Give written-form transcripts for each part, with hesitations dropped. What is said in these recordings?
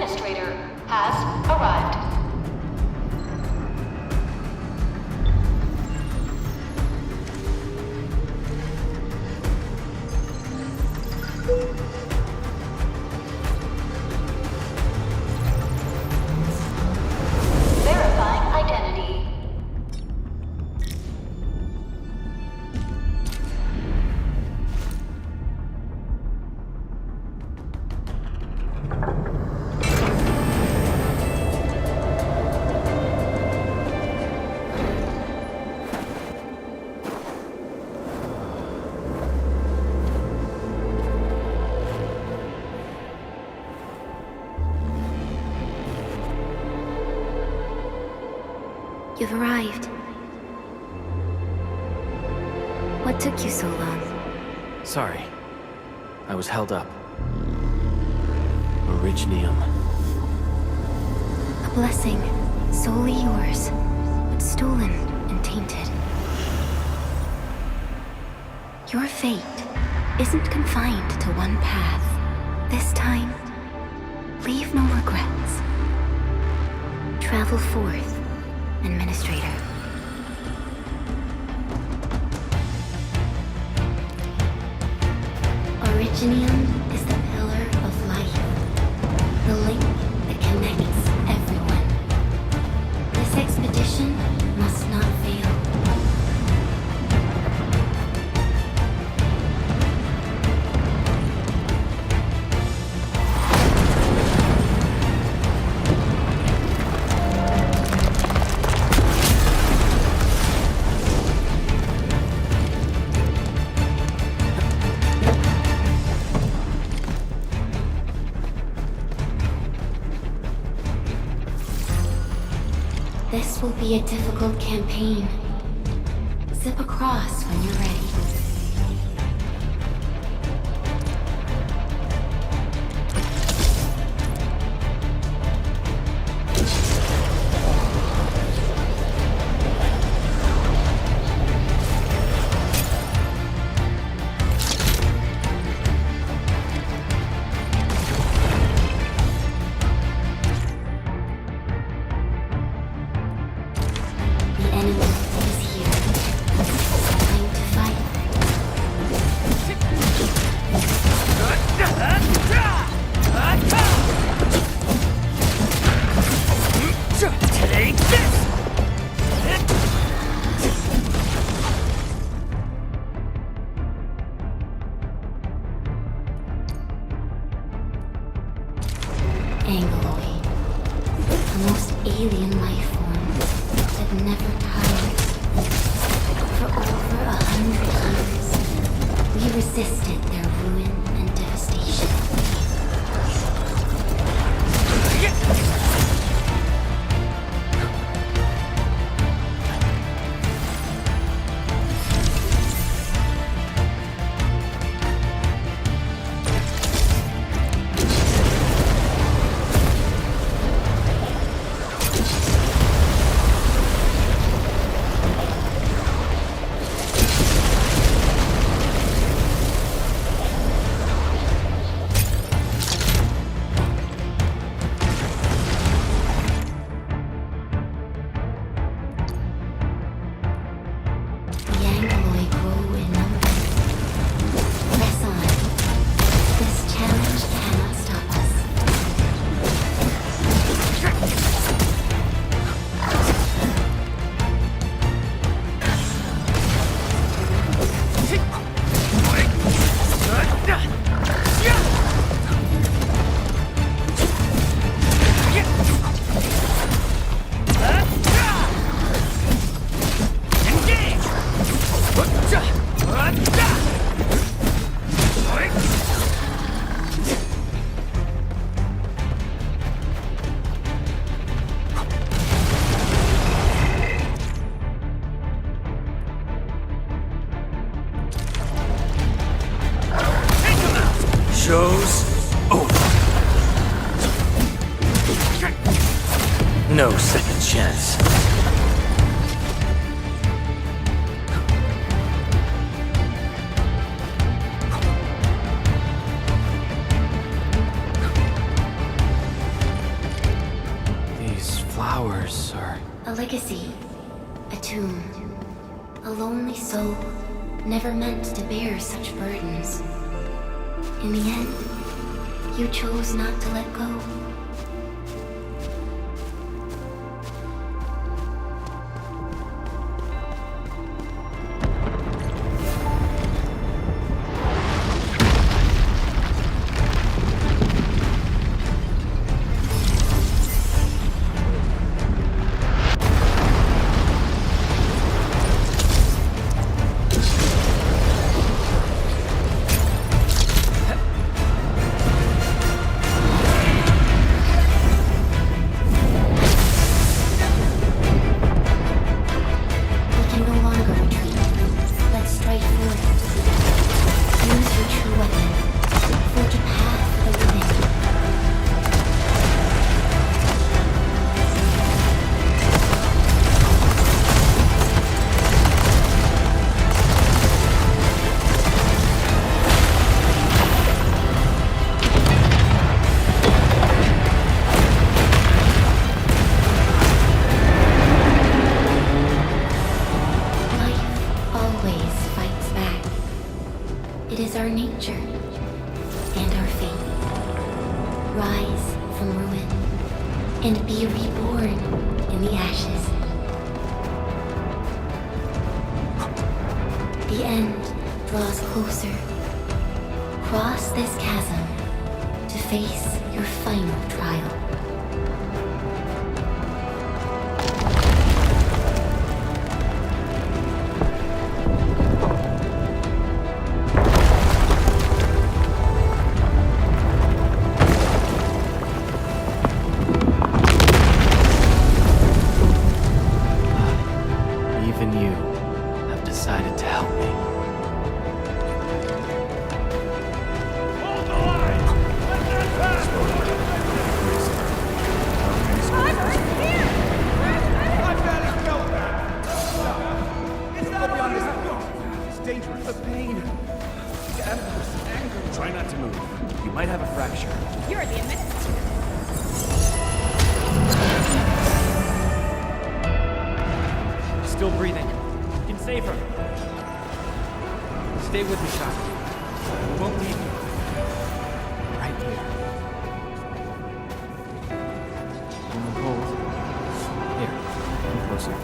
administrator has arrived. Verifying identity. You've arrived. What took you so long? Sorry. I was held up. Originium. A blessing, solely yours, but stolen and tainted. Your fate isn't confined to one path. This time, leave no regrets. Travel forth, Administrator. Originium is the pillar of life, the link that connects everyone. This expedition must not fail. This will be a difficult campaign. Zip across when you're ready. The enemy is here. Time to fight. Take this! Angloid. The most alien life form that never tires. For over 100 years, we resisted their ruin and devastation. The Angloid grow in number. Press on. This challenge cannot stop us. Show's over. No second chance. never meant to bear such burdens. In the end, you chose not to let go. And be reborn in the ashes. The end draws closer. Cross this chasm to face your final trial. Still breathing. You can save her. Stay with me, child. We won't leave you. Right here. Hold. Here. Come closer.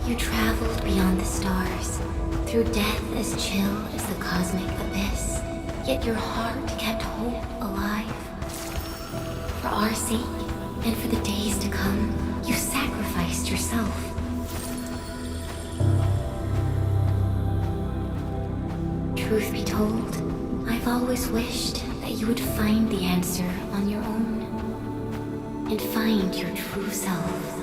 You traveled beyond the stars, through death as chill as the cosmic abyss, yet your heart kept hope alive. For our sake, and for the days to come, you sacrificed yourself. Truth be told, I've always wished that you would find the answer on your own, and find your true self.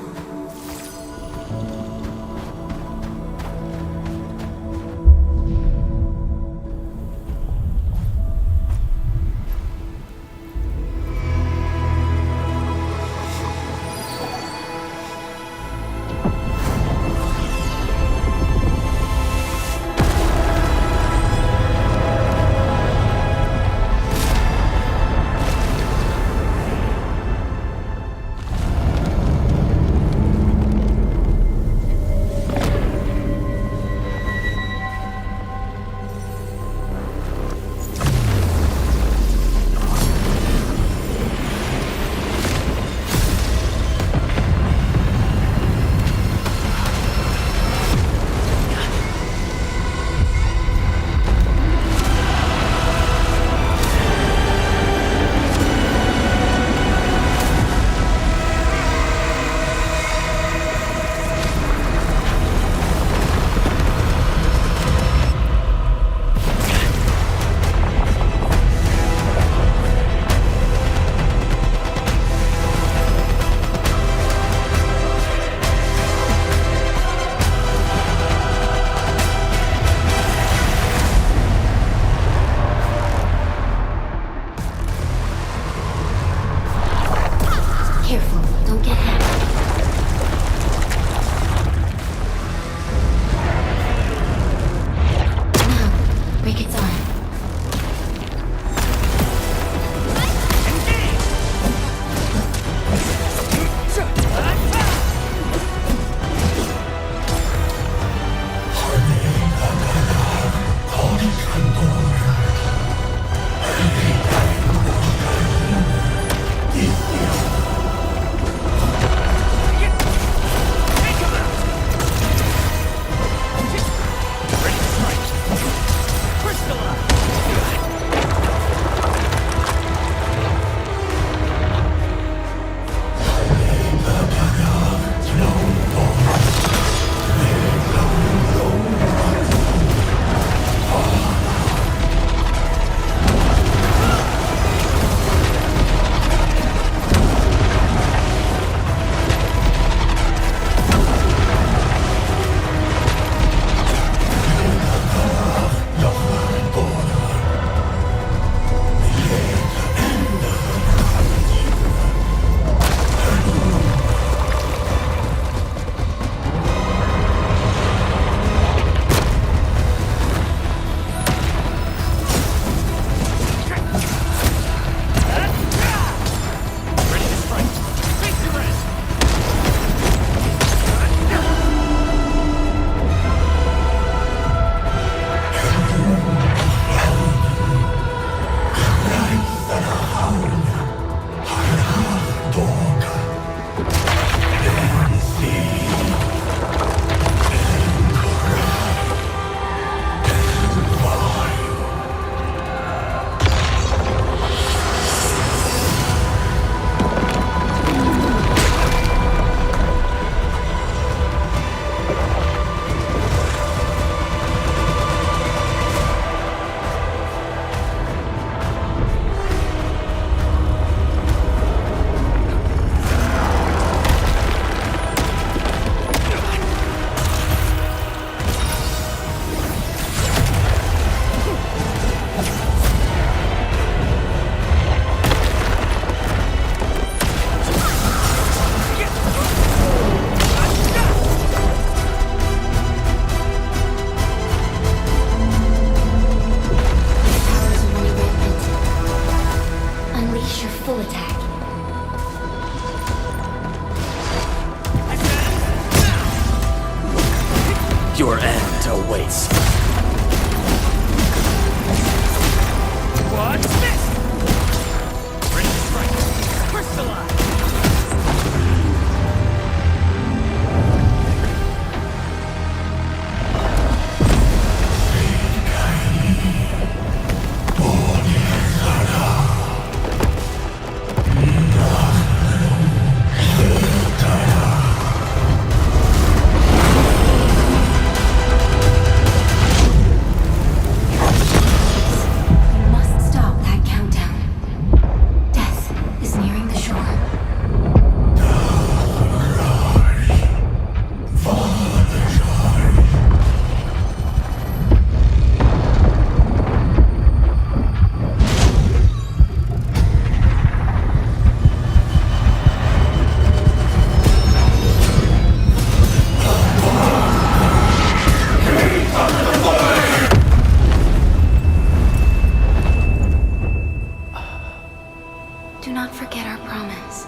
Don't forget our promise.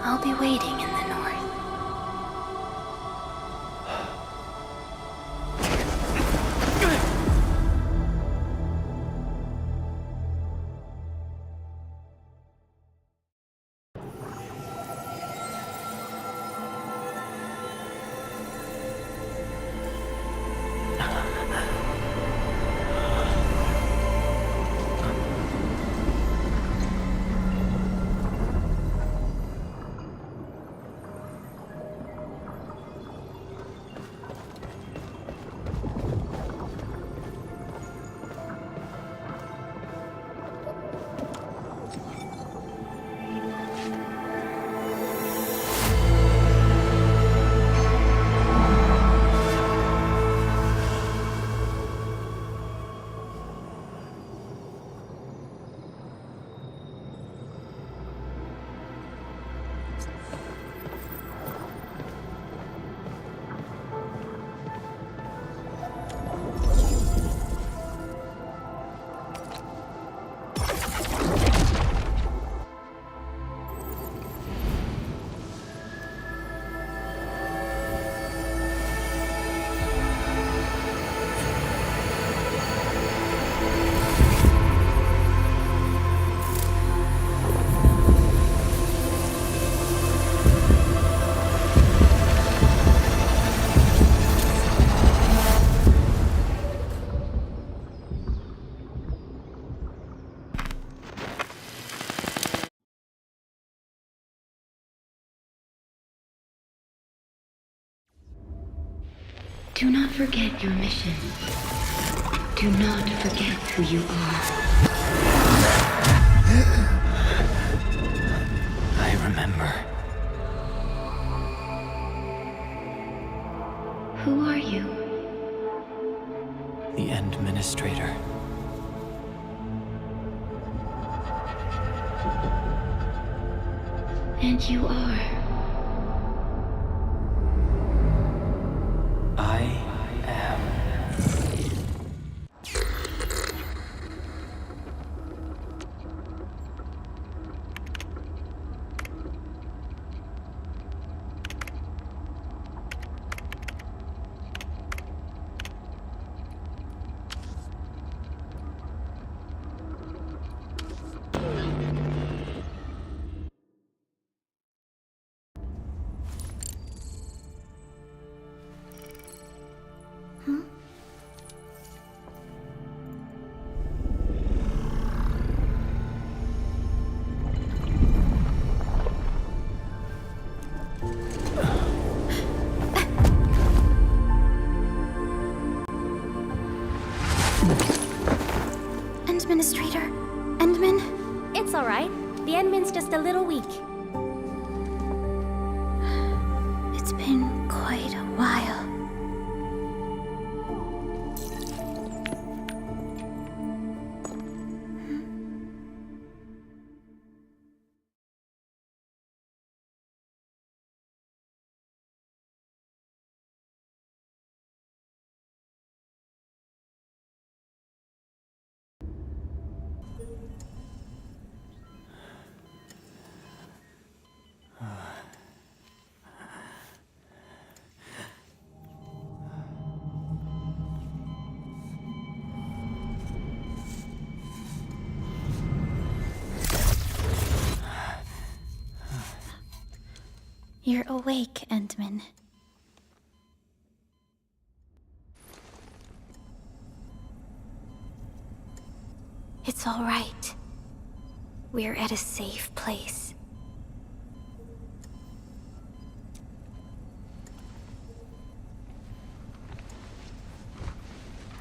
I'll be waiting in the north. Do not forget your mission. Do not forget who you are. I remember. Who are you? The Administrator. And you are. I am. Administrator? Endman? It's alright. The Endman's just a little weak. It's been quite a while. You're awake, Endman. It's all right. We're at a safe place.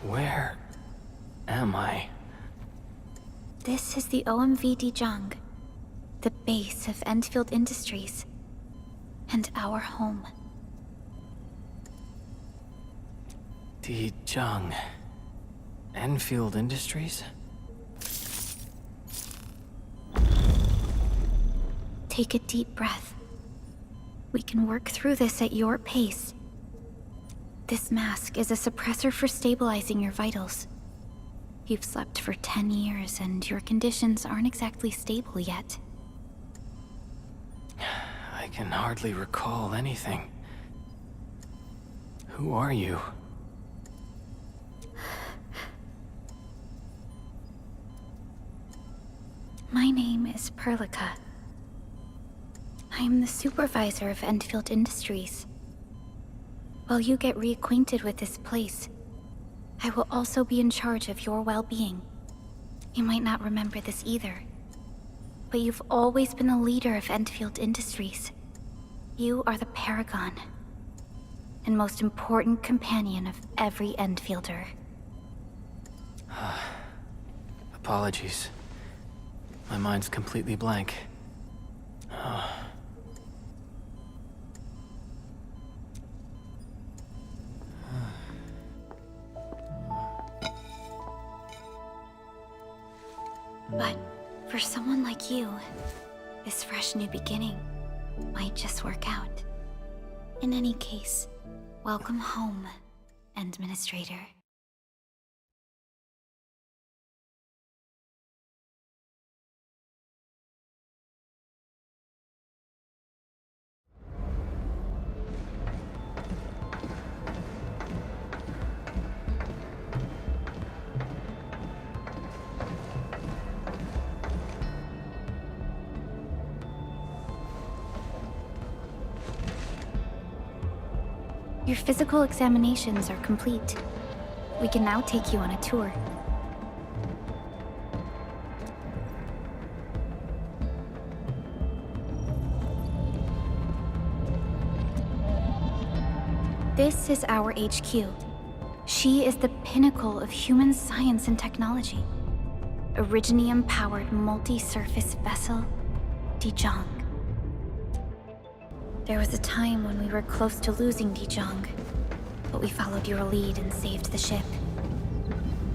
Where am I? This is the OMV Jung, the base of Endfield Industries, and our home. Jung. Endfield Industries? Take a deep breath. We can work through this at your pace. This mask is a suppressor for stabilizing your vitals. You've slept for 10 years and your conditions aren't exactly stable yet. I can hardly recall anything. Who are you? My name is Perlica. I am the supervisor of Endfield Industries. While you get reacquainted with this place, I will also be in charge of your well-being. You might not remember this either, but you've always been the leader of Endfield Industries. You are the paragon and most important companion of every Endfielder. Apologies. My mind's completely blank. But for someone like you, this fresh new beginning might just work out. In any case, welcome home, Administrator. Your physical examinations are complete. We can now take you on a tour. This is our HQ. She is the pinnacle of human science and technology. Originium-powered multi-surface vessel, Dijong. There was a time when we were close to losing Dijong, but we followed your lead and saved the ship.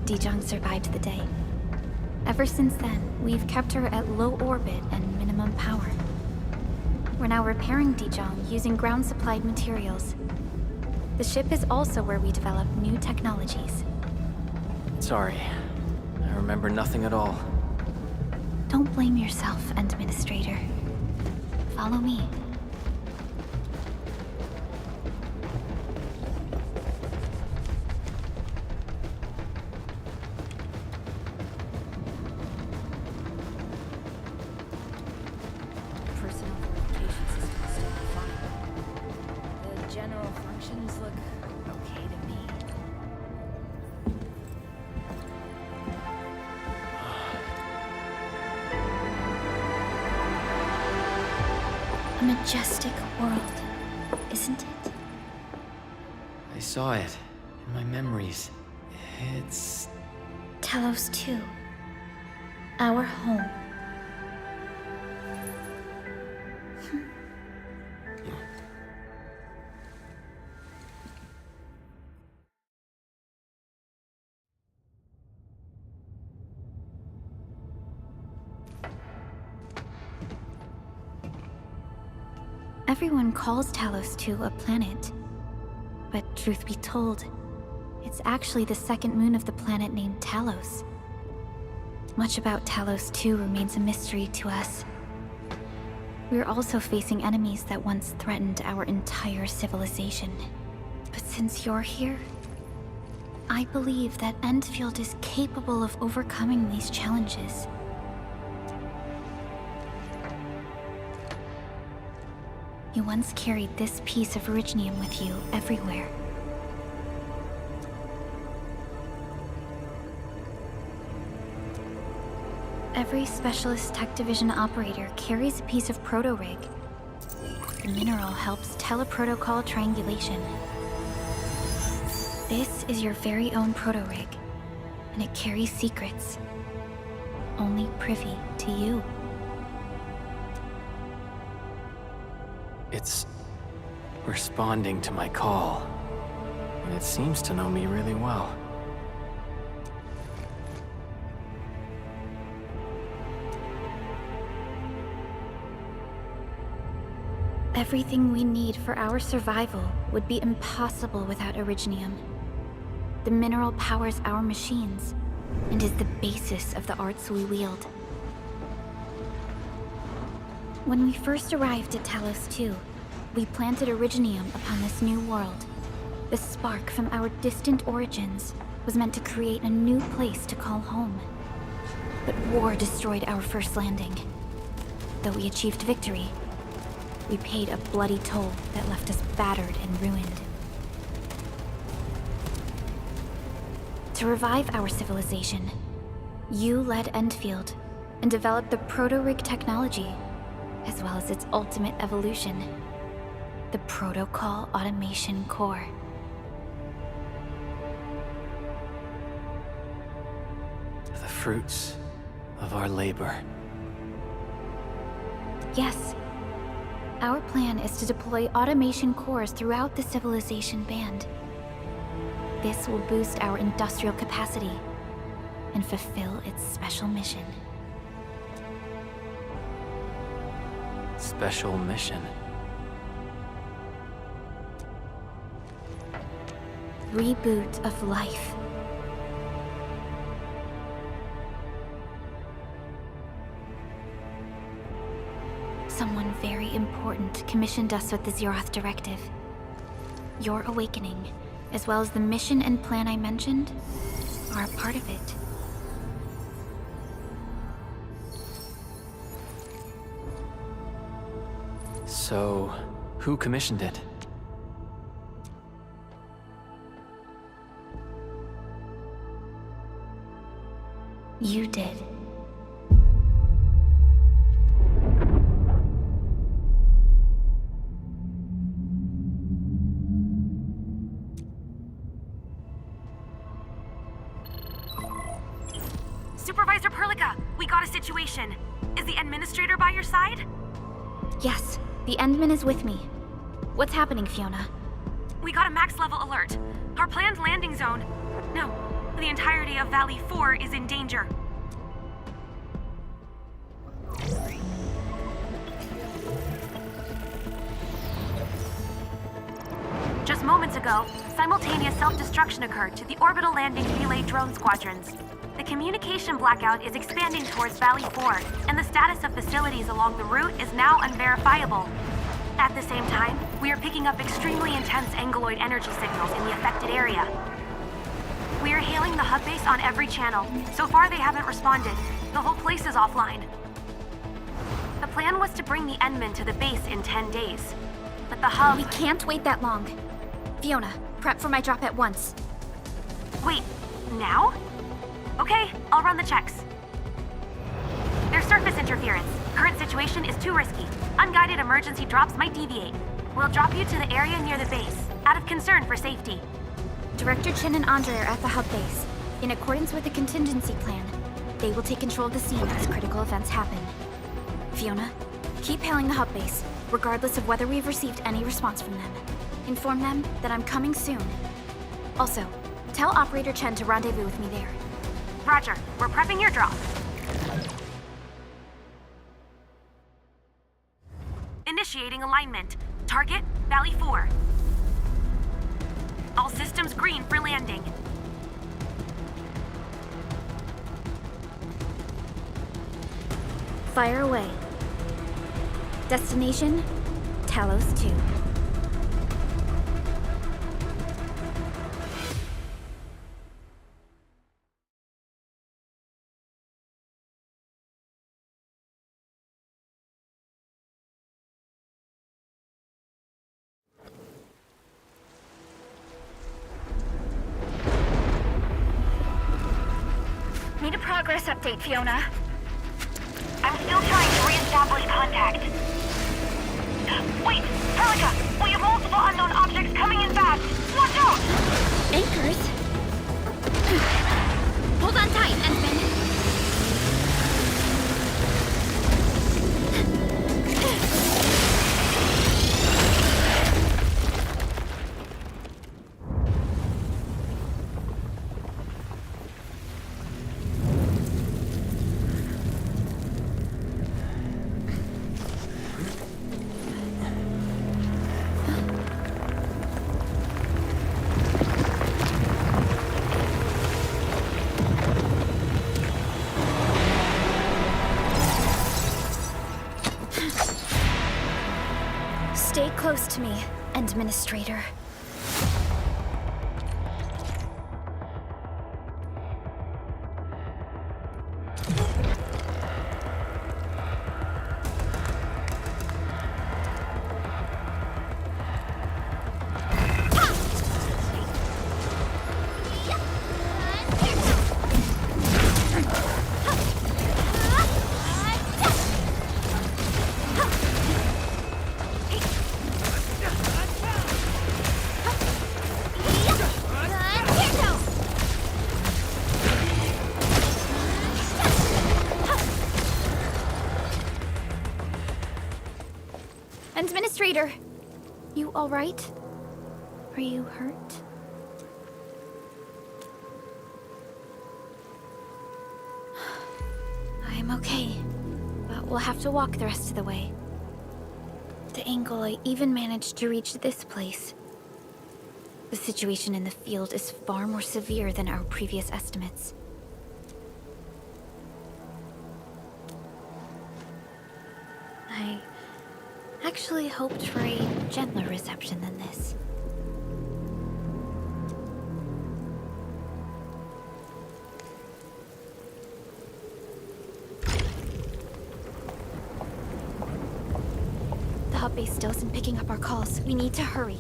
Dijong survived the day. Ever since then, we've kept her at low orbit and minimum power. We're now repairing Dijong using ground-supplied materials. The ship is also where we develop new technologies. Sorry. I remember nothing at all. Don't blame yourself, Administrator. Follow me. Personal verification system is still fine. The general functions look okay to me. A majestic world, isn't it? I saw it in my memories. It's... Talos 2. Our home. Everyone calls Talos 2 a planet. But truth be told, it's actually the second moon of the planet named Talos. Much about Talos 2 remains a mystery to us. We're also facing enemies that once threatened our entire civilization. But since you're here, I believe that Endfield is capable of overcoming these challenges. You once carried this piece of Originium with you everywhere. Every Specialist Tech Division operator carries a piece of proto-rig. The mineral helps teleprotocol triangulation. This is your very own proto-rig, and it carries secrets, only privy to you. It's responding to my call. And it seems to know me really well. Everything we need for our survival would be impossible without Originium. The mineral powers our machines, and is the basis of the arts we wield. When we first arrived at Talos 2, we planted Originium upon this new world. The spark from our distant origins was meant to create a new place to call home. But war destroyed our first landing. Though we achieved victory, we paid a bloody toll that left us battered and ruined. To revive our civilization, you led Endfield and developed the proto-rig technology, as well as its ultimate evolution, the Protocol Automation Core. The fruits of our labor. Yes. Our plan is to deploy automation cores throughout the civilization band. This will boost our industrial capacity and fulfill its special mission. Special mission. Reboot of life. Someone very important commissioned us with the Zeroth Directive. Your awakening, as well as the mission and plan I mentioned, are a part of it. So, who commissioned it? You did. Supervisor Perlica, we got a situation. Is the administrator by your side? Yes, the Endman is with me. What's happening, Fiona? We got a max level alert. Our planned landing zone... No, the entirety of Valley 4 is in danger. Just moments ago, simultaneous self-destruction occurred to the orbital landing relay drone squadrons. The communication blackout is expanding towards Valley 4, and the status of facilities along the route is now unverifiable. At the same time, we are picking up extremely intense angeloid energy signals in the affected area. We are hailing the hub base on every channel. So far, they haven't responded. The whole place is offline. The plan was to bring the Endman to the base in 10 days. But the hub... We can't wait that long. Fiona, prep for my drop at once. Wait, now? Okay, I'll run the checks. There's surface interference. Current situation is too risky. Unguided emergency drops might deviate. We'll drop you to the area near the base, out of concern for safety. Director Chen and Andre are at the hub base. In accordance with the contingency plan, they will take control of the scene as critical events happen. Fiona, keep hailing the hub base, regardless of whether we've received any response from them. Inform them that I'm coming soon. Also, tell Operator Chen to rendezvous with me there. Roger, we're prepping your drop. Initiating alignment. Target, Valley 4. All systems green for landing. Fire away. Destination, Talos 2. Need a progress update, Fiona. I'm still trying to re-establish contact. Wait! Perlica! We have multiple unknown objects coming in fast! Watch out! Anchors? Hold on tight, Endman. Stay close to me, Administrator. Administrator! You alright? Are you hurt? I'm okay, but we'll have to walk the rest of the way. The angle I even managed to reach this place. The situation in the field is far more severe than our previous estimates. I actually hoped for a gentler reception than this. The hub base still isn't picking up our calls. We need to hurry.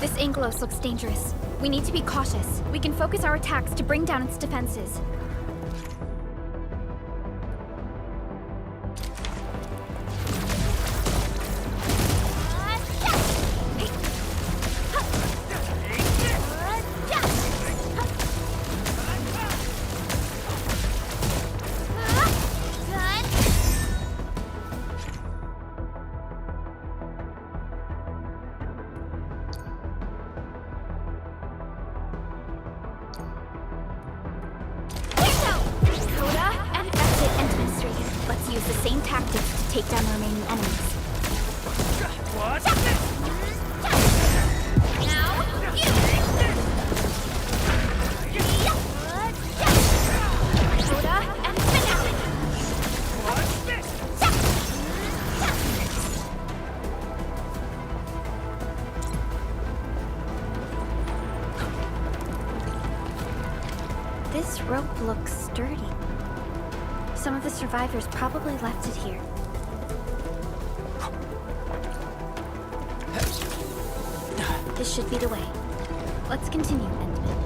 This Angelos looks dangerous. We need to be cautious. We can focus our attacks to bring down its defenses. Let's use the same tactics to take down the remaining enemies. What? Now, you! Coda and finale! What's this? This rope looks sturdy. Some of the survivors probably left it here. This should be the way. Let's continue, Endfield.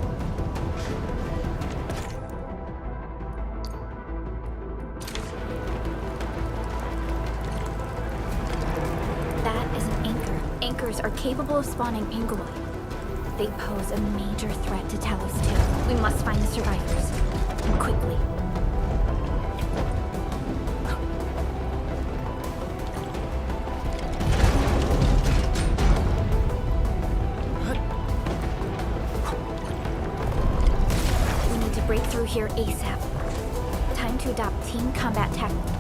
That is an anchor. Anchors are capable of spawning Angoloi. They pose a major threat to Talos 2. We must find the survivors. And quickly. Break through here ASAP. Time to adopt team combat tactics.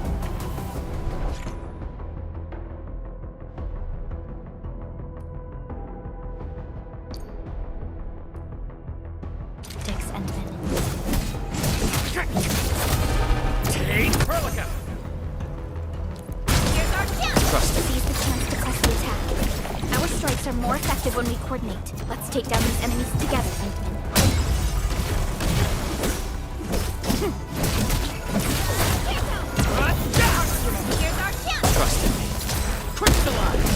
Endfield. Take Perlica! Seize the chance to press the attack. Our strikes are more effective when we coordinate. Let's take down these enemies together, Endfield. Trust in me. Crystallize!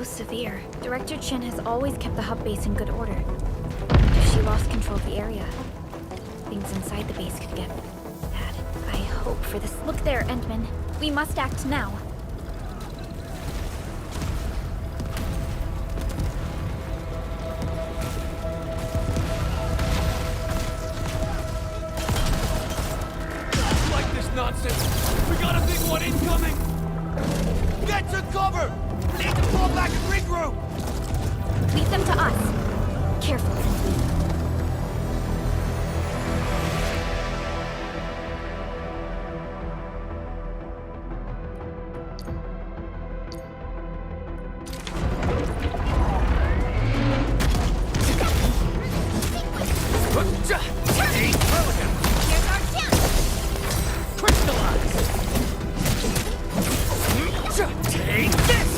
Severe. Director Chin has always kept the hub base in good order. If she lost control of the area, things inside the base could get bad. I hope for this. Look there, Endman. We must act now. We got a big one incoming! Get to cover! We need to fall back and regroup! Leave them to us. Careful, Endfield. Hey, Pelican! Here's our chance! Crystallize! Take this!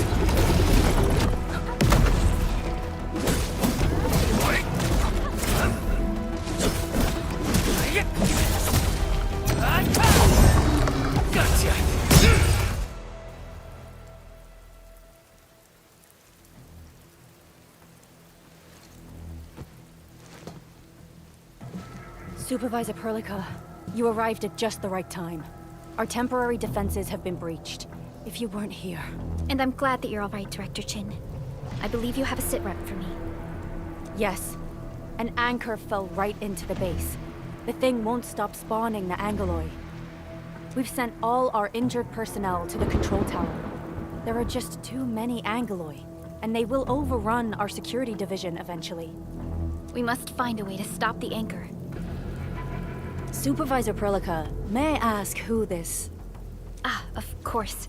Gotcha! Supervisor Perlica, you arrived at just the right time. Our temporary defenses have been breached. If you weren't here... And I'm glad that you're all right, Director Chin. I believe you have a sit rep for me. Yes. An anchor fell right into the base. The thing won't stop spawning the Angoloi. We've sent all our injured personnel to the control tower. There are just too many Angoloi, and they will overrun our security division eventually. We must find a way to stop the anchor. Supervisor Perlica, may I ask who this... Ah, of course.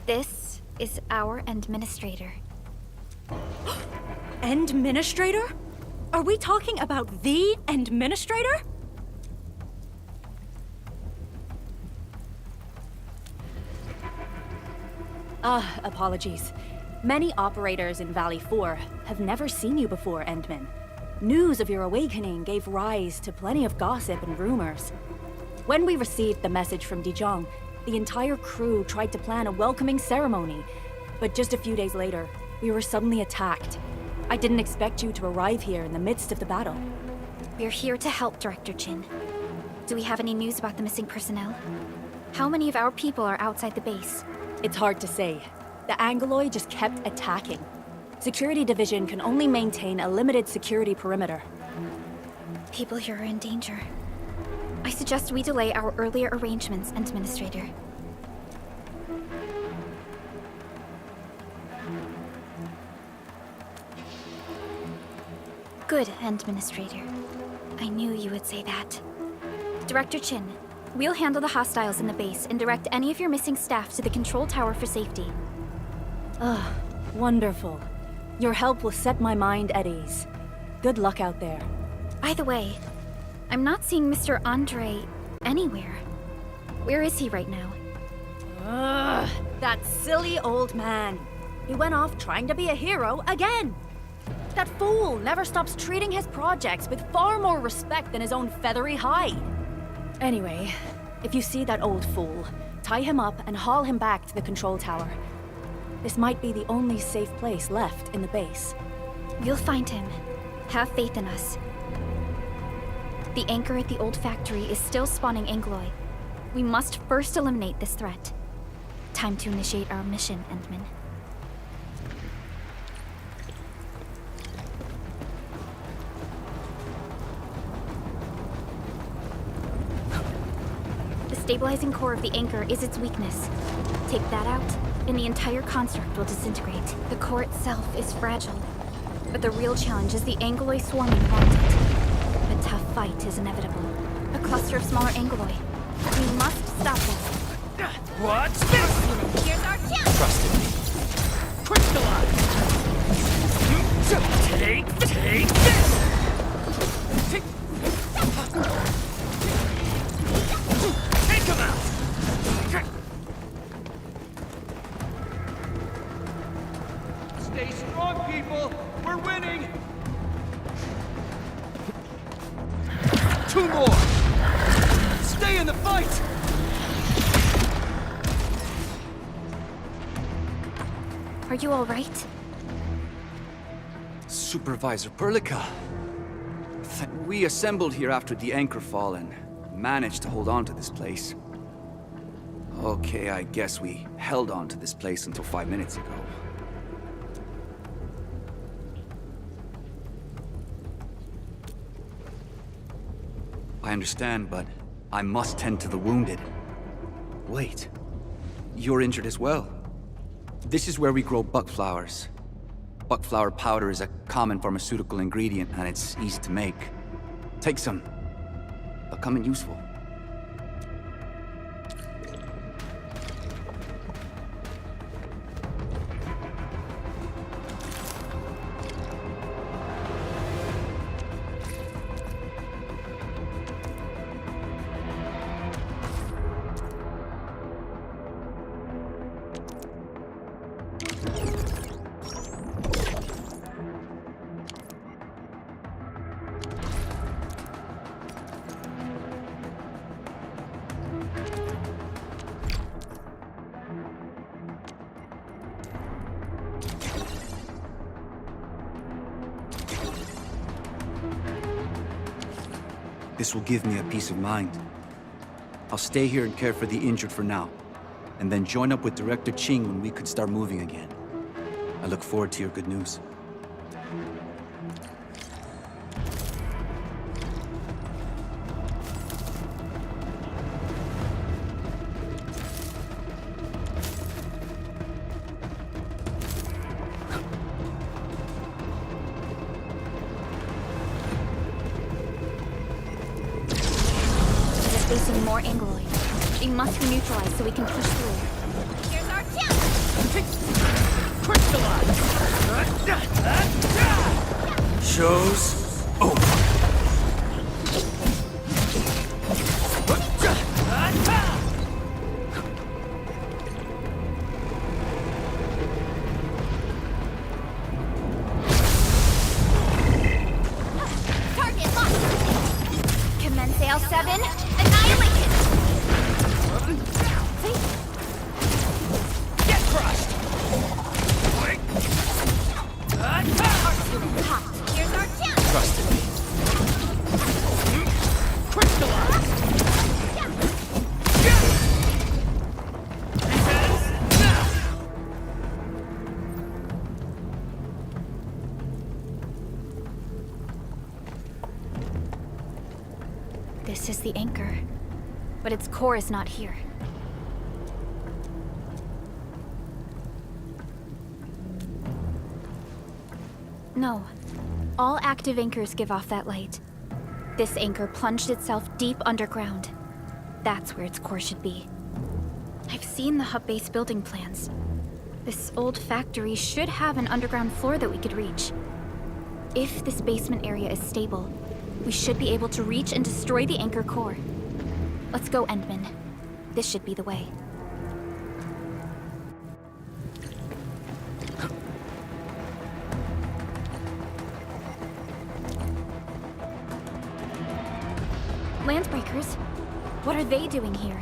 This is our administrator. Administrator? Are we talking about the Administrator? Apologies. Many operators in Valley 4 have never seen you before, Endman. News of your awakening gave rise to plenty of gossip and rumors. When we received the message from Dijon, the entire crew tried to plan a welcoming ceremony, but just a few days later, we were suddenly attacked. I didn't expect you to arrive here in the midst of the battle. We're here to help, Director Chin. Do we have any news about the missing personnel? How many of our people are outside the base? It's hard to say. The Angoloi just kept attacking. Security Division can only maintain a limited security perimeter. People here are in danger. I suggest we delay our earlier arrangements, Administrator. Good, Administrator. I knew you would say that. Director Chin, we'll handle the hostiles in the base and direct any of your missing staff to the control tower for safety. Wonderful. Your help will set my mind at ease. Good luck out there. By the way, I'm not seeing Mr. Andre anywhere. Where is he right now? That silly old man. He went off trying to be a hero again. That fool never stops treating his projects with far more respect than his own feathery hide. Anyway, if you see that old fool, tie him up and haul him back to the control tower. This might be the only safe place left in the base. We'll find him. Have faith in us. The anchor at the old factory is still spawning Angoloi. We must first eliminate this threat. Time to initiate our mission, Endman. The stabilizing core of the anchor is its weakness. Take that out, and the entire construct will disintegrate. The core itself is fragile, but the real challenge is the Angoloi swarming around it. A tough fight is inevitable. A cluster of smaller Angoloi. We must stop them. What's this? Here's our chance! Trust in me. Crystallize! Take this! Take him out! Stay strong, people! We're winning! 2 more! Stay in the fight! Are you all right? Supervisor Perlica. We assembled here after the anchor fall and managed to hold on to this place. Okay, I guess we held on to this place until 5 minutes ago. I understand, but I must tend to the wounded. Wait. You're injured as well. This is where we grow buckflowers. Buckflower powder is a common pharmaceutical ingredient, and it's easy to make. Take some. They'll come in useful. This will give me a peace of mind. I'll stay here and care for the injured for now, and then join up with Director Ching when we could start moving again. I look forward to your good news. Facing more Angloid. They must be neutralized so we can push through. Here's our chance! Show's over. Target locked! Commence L7. Annihilation! Get crushed! Here's our chance! Trust in me. Crystallize! This is the anchor, but its core is not here. No. All active anchors give off that light. This anchor plunged itself deep underground. That's where its core should be. I've seen the hub base building plans. This old factory should have an underground floor that we could reach. If this basement area is stable, we should be able to reach and destroy the anchor core. Let's go, Endman. This should be the way. Landbreakers? What are they doing here?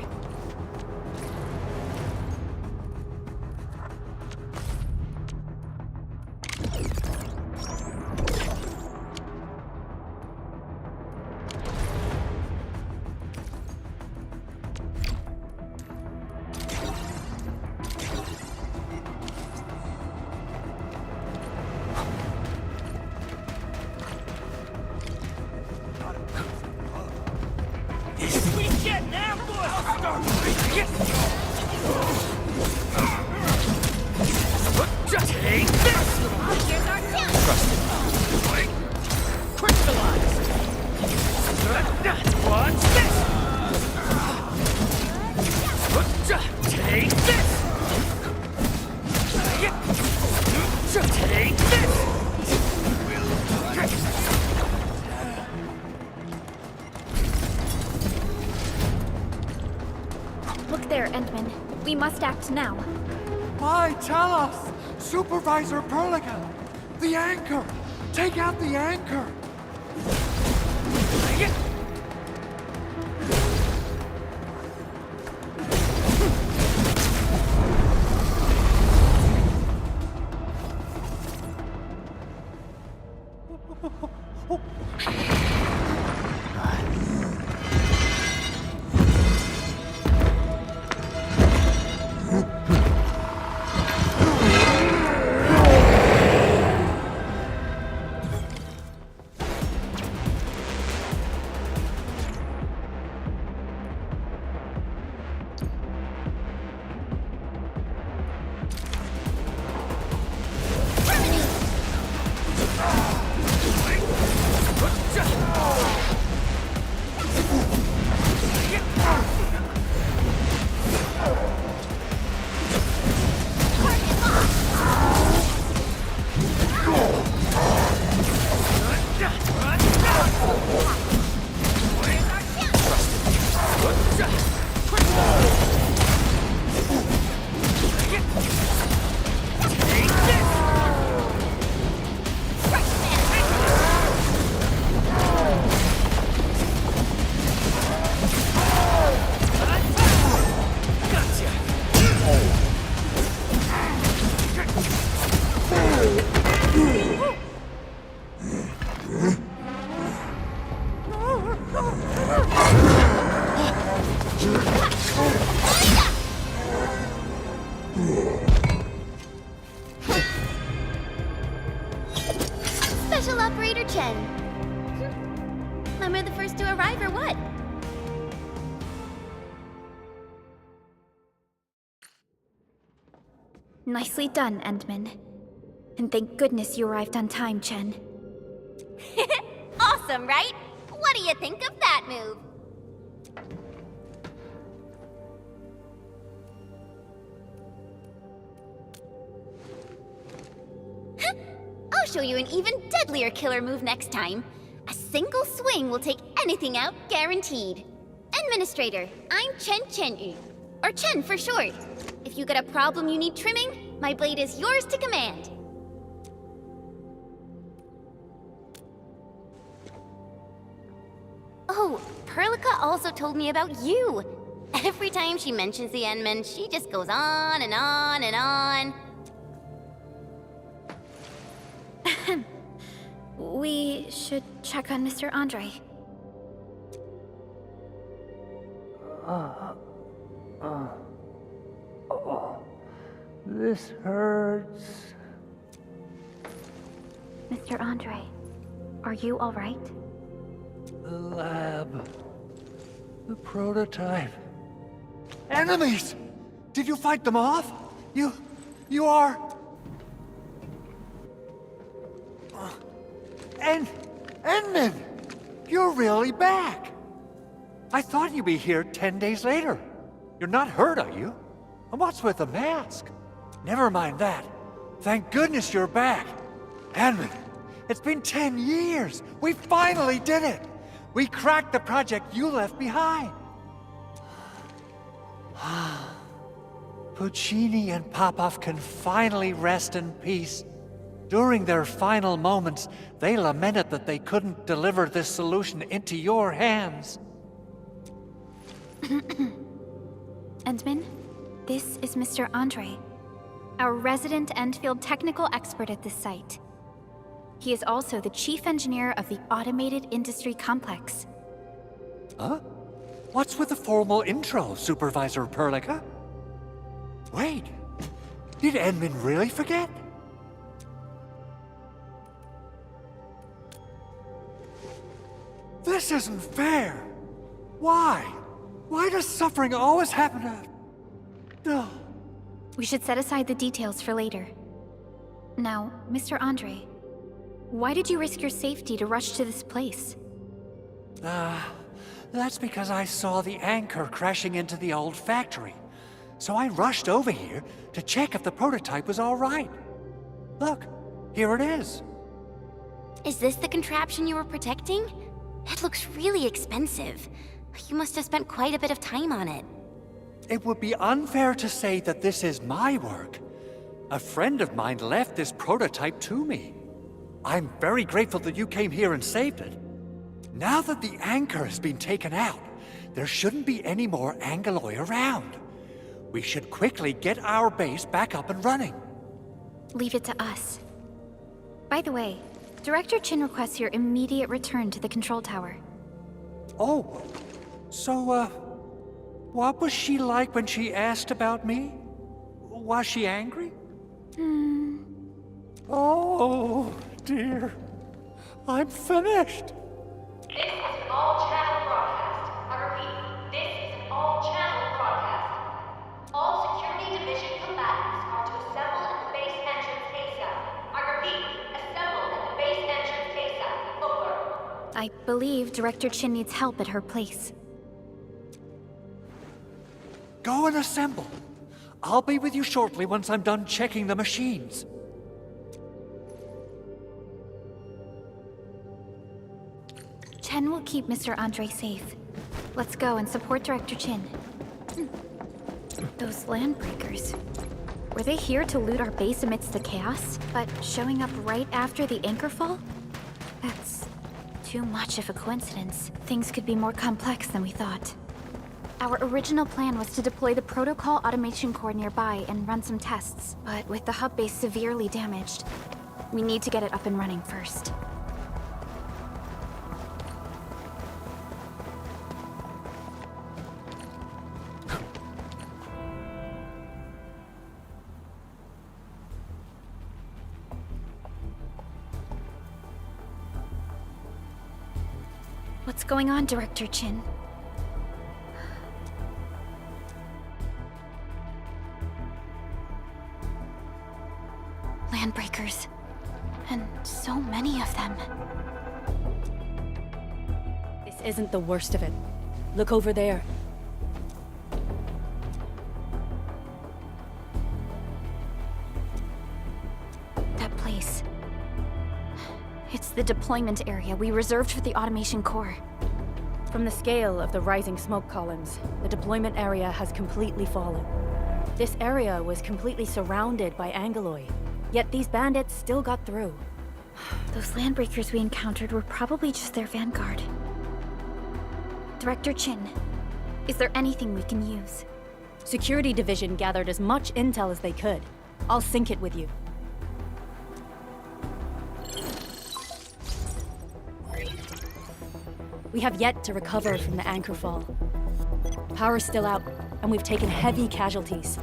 Take this! Here's our chance! Crystallize! Watch this! Take this! Take this! Look there, Endman. We must act now. Why, tell us! Supervisor Perlica! The anchor! Take out the anchor! Special Operator Chen. Am I the first to arrive or what? Nicely done, Endman. And thank goodness you arrived on time, Chen. Awesome, right? What do you think of that move? I'll show you an even deadlier killer move next time. A single swing will take anything out, guaranteed. Administrator, I'm Chen Chen-yu, or Chen for short. If you got a problem you need trimming, my blade is yours to command. Oh, Perlica also told me about you. Every time she mentions the Endman, she just goes on and on and on. We should check on Mr. Andre. This hurts. Mr. Andre, are you all right? The lab. The prototype. Enemies! Did you fight them off? You are... Endman! You're really back! I thought you'd be here 10 days later. You're not hurt, are you? And what's with the mask? Never mind that. Thank goodness you're back. Endman, it's been 10 years. We finally did it. We cracked the project you left behind. Puccini and Popov can finally rest in peace. During their final moments, they lamented that they couldn't deliver this solution into your hands. Endman, this is Mr. Andre, our resident Endfield technical expert at this site. He is also the chief engineer of the Automated Industry Complex. Huh? What's with the formal intro, Supervisor Perlica? Wait, did Endman really forget? This isn't fair. Why? Why does suffering always happen to... No. We should set aside the details for later. Now, Mr. Andre, why did you risk your safety to rush to this place? That's because I saw the anchor crashing into the old factory. So I rushed over here to check if the prototype was all right. Look, here it is. Is this the contraption you were protecting? It looks really expensive. You must have spent quite a bit of time on it. It would be unfair to say that this is my work. A friend of mine left this prototype to me. I'm very grateful that you came here and saved it. Now that the anchor has been taken out, there shouldn't be any more Angaloi around. We should quickly get our base back up and running. Leave it to us. By the way, Director Chin requests your immediate return to the control tower. Oh, so, what was she like when she asked about me? Was she angry? Oh, dear. I'm finished. This is an all-channel broadcast. I repeat, this is an all-channel broadcast. All Security Division combatants are to assemble at the base entrance ASAP. I repeat, assemble at the base entrance ASAP. Over. I believe Director Chin needs help at her place. Go and assemble. I'll be with you shortly once I'm done checking the machines. Chen will keep Mr. Andre safe. Let's go and support Director Chin. Those landbreakers. Were they here to loot our base amidst the chaos, but showing up right after the anchor fall? That's too much of a coincidence. Things could be more complex than we thought. Our original plan was to deploy the protocol automation core nearby and run some tests, but with the hub base severely damaged, we need to get it up and running first. What's going on, Director Chin? Landbreakers. And so many of them. This isn't the worst of it. Look over there. That place. It's the deployment area we reserved for the automation core. From the scale of the rising smoke columns, the deployment area has completely fallen. This area was completely surrounded by Angeloid, yet these bandits still got through. Those landbreakers we encountered were probably just their vanguard. Director Chin, is there anything we can use? Security Division gathered as much intel as they could. I'll sync it with you. We have yet to recover from the anchor fall. Power's still out, and we've taken heavy casualties.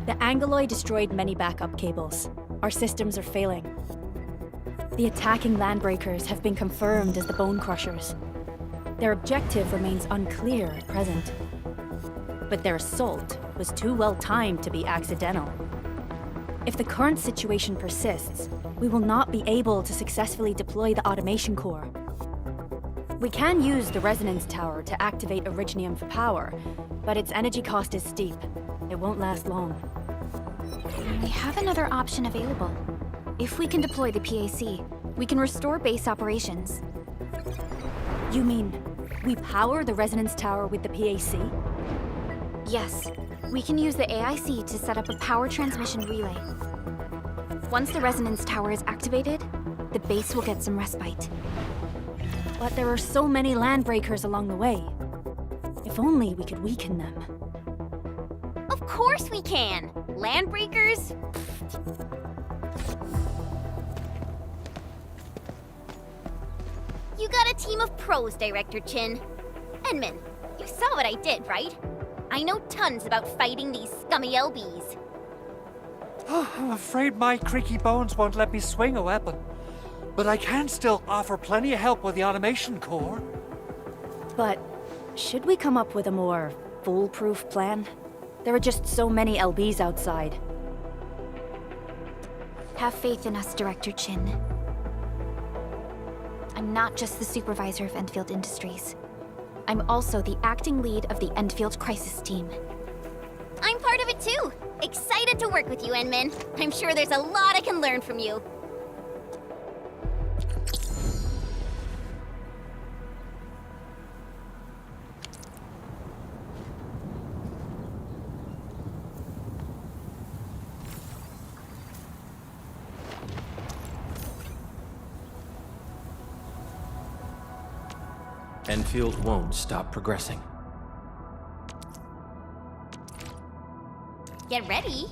The Angeloid destroyed many backup cables. Our systems are failing. The attacking landbreakers have been confirmed as the Bone Crushers. Their objective remains unclear at present. But their assault was too well timed to be accidental. If the current situation persists, we will not be able to successfully deploy the automation core. We can use the resonance tower to activate Originium for power, but its energy cost is steep. It won't last long. We have another option available. If we can deploy the PAC, we can restore base operations. You mean, we power the resonance tower with the PAC? Yes. We can use the AIC to set up a power transmission relay. Once the resonance tower is activated, the base will get some respite. But there are so many landbreakers along the way. If only we could weaken them. Of course we can! Landbreakers? You got a team of pros, Director Chin. Enman, you saw what I did, right? I know tons about fighting these scummy LBs. I'm afraid my creaky bones won't let me swing a weapon. But I can still offer plenty of help with the automation core. But should we come up with a more foolproof plan? There are just so many LBs outside. Have faith in us, Director Chin. I'm not just the supervisor of Endfield Industries. I'm also the acting lead of the Endfield Crisis Team. I'm part of it too! Excited to work with you, Enman. I'm sure there's a lot I can learn from you. Endfield won't stop progressing. Get ready.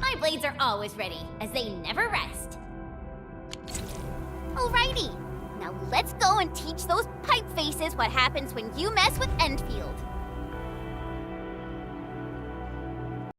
My blades are always ready, as they never rest. Alrighty, now let's go and teach those pipe faces what happens when you mess with Endfield.